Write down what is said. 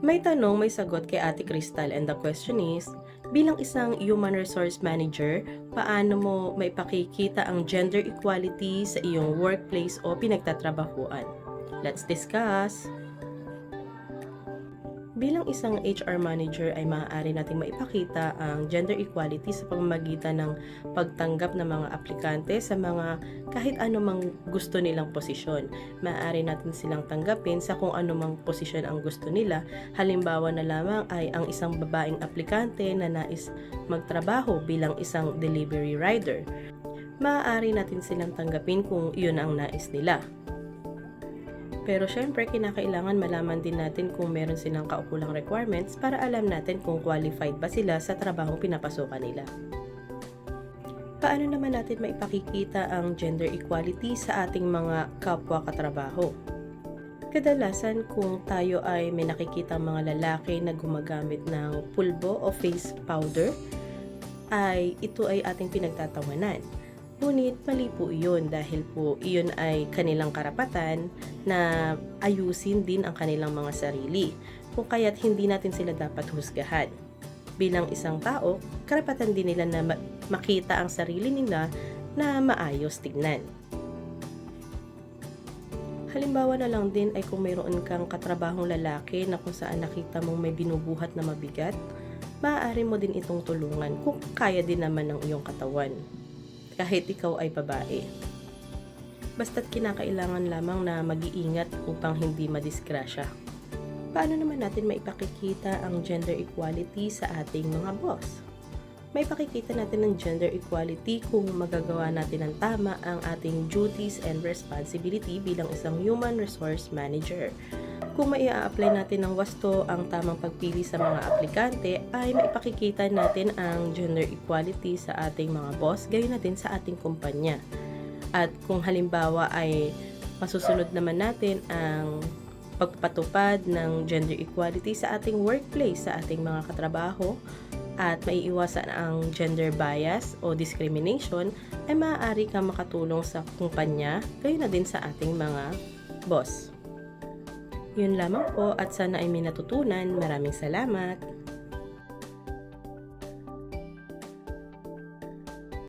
May tanong, may sagot kay Ate Crystal, and the question is, bilang isang human resource manager, paano mo maipakikita ang gender equality sa iyong workplace o pinagtatrabahuan? Let's discuss! Bilang isang HR manager ay maaari nating maipakita ang gender equality sa pamamagitan ng pagtanggap ng mga aplikante sa mga kahit anumang gusto nilang posisyon. Maaari natin silang tanggapin sa kung anumang posisyon ang gusto nila. Halimbawa na lamang ay ang isang babaeng aplikante na nais magtrabaho bilang isang delivery rider. Maaari natin silang tanggapin kung iyon ang nais nila. Pero syempre, kinakailangan malaman din natin kung meron silang kaukulang requirements para alam natin kung qualified ba sila sa trabahong pinapasukan nila. Paano naman natin maipakikita ang gender equality sa ating mga kapwa katrabaho? Kadalasan kung tayo ay may nakikita mga lalaki na gumagamit ng pulbo o face powder, ay ito ay ating pinagtatawanan. Ngunit mali po iyon dahil po iyon ay kanilang karapatan na ayusin din ang kanilang mga sarili, kung kaya't hindi natin sila dapat husgahan. Bilang isang tao, karapatan din nila na makita ang sarili nila na maayos tignan. Halimbawa na lang din ay kung mayroon kang katrabahong lalaki na kung saan nakita mong may binubuhat na mabigat, maaari mo din itong tulungan kung kaya din naman ng iyong katawan, kahit ikaw ay babae. Basta't kinakailangan lamang na mag-iingat upang hindi madisgrasya. Paano naman natin maipakikita ang gender equality sa ating mga boss? Maipakikita natin ang gender equality kung magagawa natin ng tama ang ating duties and responsibility bilang isang human resource manager. Kung mai-apply natin ng wasto ang tamang pagpili sa mga aplikante, ay maipakikita natin ang gender equality sa ating mga boss, gayon na din sa ating kumpanya. At kung halimbawa ay masusunod naman natin ang pagpatupad ng gender equality sa ating workplace, sa ating mga katrabaho, at maiiwasan ang gender bias o discrimination, ay maaari kang makatulong sa kumpanya, gayon na din sa ating mga boss. Yun lamang po at sana ay may natutunan. Maraming salamat!